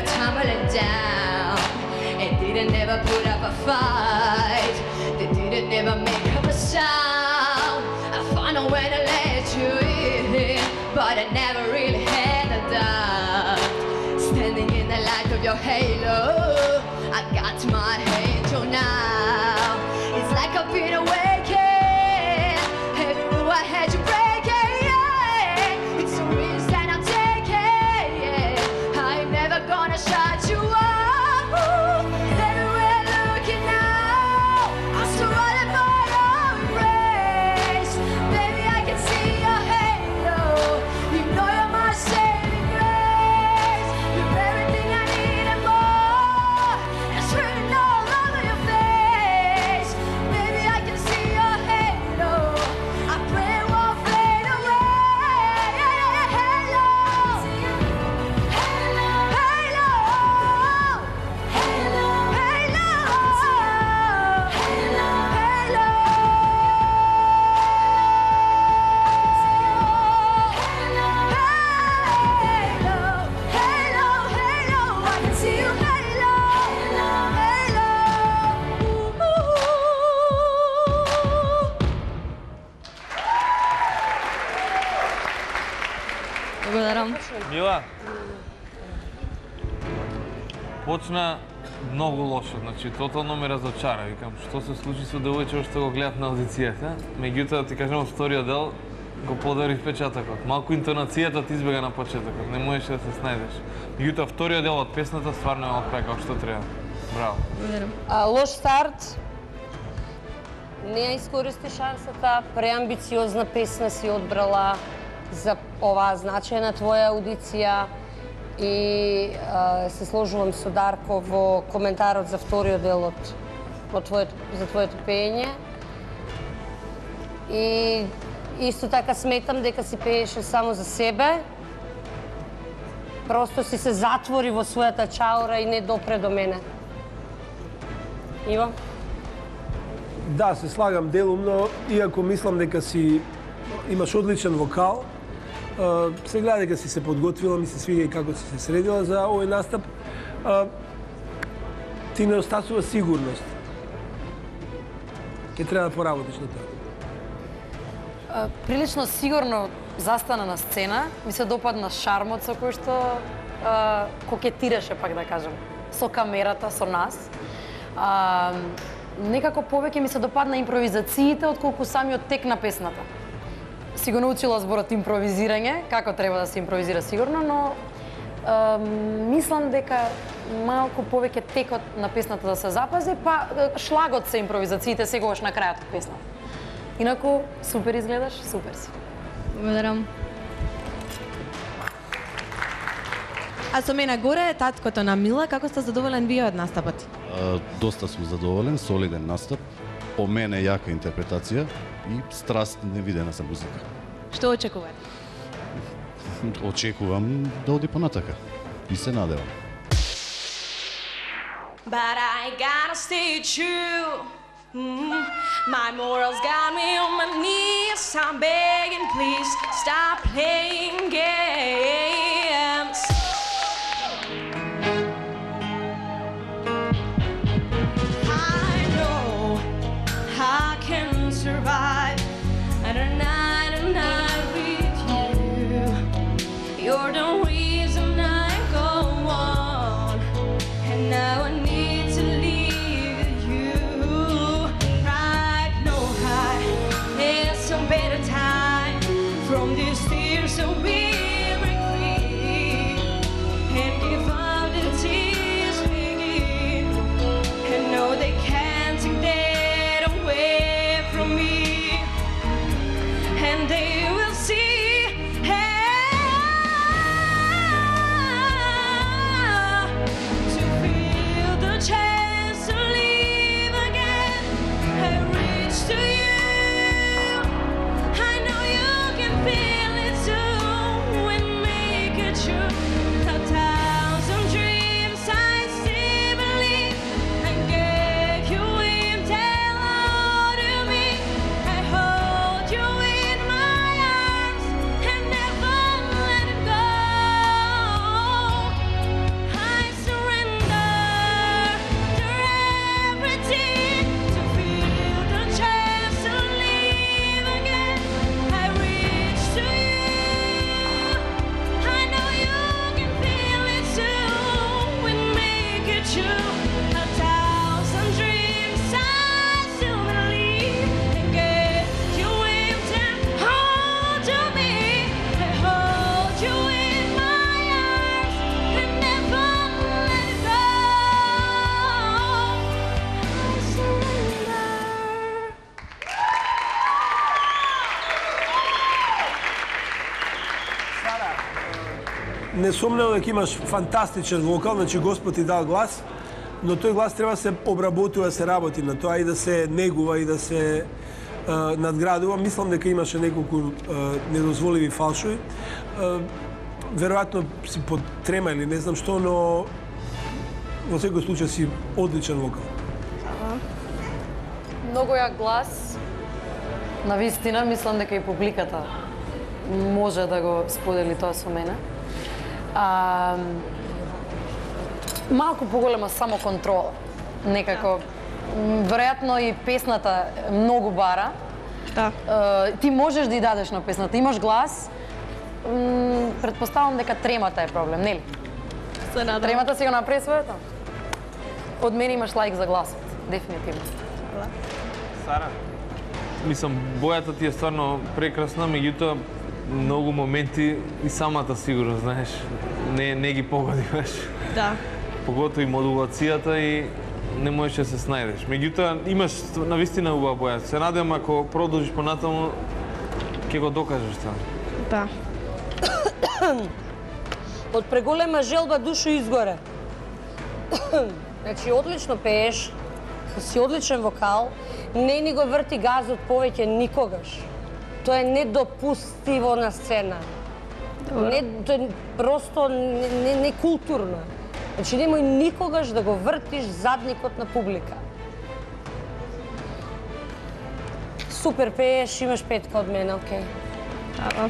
tumbling down. And didn't ever put up a fight. They didn't ever make up a sound. I found a way to let you in, but I never really had a doubt. Standing in the light of your halo, I got my angel now. It's like I've been awakened, and knew I had you breaking. Yeah. It's a risk that I'm taking. Yeah. I'm never gonna shut you up. Everywhere looking now, I'm surrounded by your embrace. Baby, I can see your halo. You know you're my saving grace. You're everything I need and more. It's written all over your face. Baby, I can see your halo. I pray it won't fade away. Halo, halo, halo, halo, halo, halo. I can see you, halo, halo. Благодарам. Мила, почна многу лошо, значи тотално ме разочара. Викам, што се случи со девојче што го гледат на аудицијата? Меѓутоа, ти кажам, вториот дел го подари впечатокот. Малку интонацијата ти избега на почетокот, не можеше да се снајдеш. Меѓутоа, вториот дел од песната стварно е од како што треба. Браво. Благодарам. Лош старт. Не ја искористи шансата, преамбициозна песна си одбрала за оваа значајна твоја аудиција и се сложувам со Дарко во коментарот за вториот дел за твоето пеење. И исто така сметам дека си пееше само за себе. Просто си се затвори во својата чаура и не допре до мене. Иво? Да, се слагам делумно, иако мислам дека си имаш одличен вокал. Се гледа дека си се подготвила, ми се свига и како си се средила за овој настап. Ти не остасува сигурност. Ке треба да поработиш на тоа. Прилично сигурно застана на сцена. Ми се допадна шармот со кој што кокетираше, пак да кажем, со камерата, со нас. Некако повеќе ми се допадна импровизациите отколку самиот тек на песната. Си го научила зборот импровизирање, како треба да се импровизира сигурно, но мислам дека малку повеќе текот на песната да се запази, па шлагот се импровизациите секогаш на крајот од песната. Инаку, супер изгледаш, супер си. Благодарам. А со мене горе е таткото на Мила. Како сте задоволен вие од настапот? Доста сум задоволен, солиден настап. По мене јака интерпретација и страст невидена за музика. Што очекувате? Очекувам да оди понатака и се надевам. But I gotta stay true. My morals got me on my knees. I'm begging, please stop playing games. I know I can survive another night with you. You're the reason I go on, and now I need to leave you. Right, no high, there's some better time from these tears, so we break free. true. A thousand dreams I still believe and get you wings and hold to me. I hold you in my arms and never let it go. I surrender. Несомнено дека имаш фантастичен вокал, значи Господ ти дал глас, но тој глас треба се обработува, се работи на тоа и да се негува и да се надградува. Мислам дека имаше неколку недозволиви фалшови. Веројатно си потрема или не знам што, но во секој случај си одличен вокал. Многу јак глас. Навистина, мислам дека и публиката може да го сподели тоа со мене. Малку поголема самоконтрола. Некако, веројатно и песната многу бара. Да. Ти можеш да ја дадеш на песната, имаш глас. Предпоставам дека тремата е проблем, нели? Се надам. Тремата си го направи своето? Од мене имаш лайк за гласот, дефинитивно. Сара, мислам, бојата ти е стварно прекрасна, меѓутоа многу моменти и самата сигурно, знаеш, не ги погодиваш. Да. Поготоа и модулацијата и не можеш да се снајдеш. Меѓутоа, имаш навистина убава боја. Се надевам ако продолжиш понатаму, ќе го докажеш тоа. Да. Од преголема желба душо изгоре. Значи, одлично пееш, си одличен вокал, не ни го врти газот повеќе никогаш. Тоа е недопустиво на сцена. Не, тоа е просто не културно. Значи, немој никогаш да го вртиш задникот на публика. Супер пееш, имаш петка од мене, окей. Да.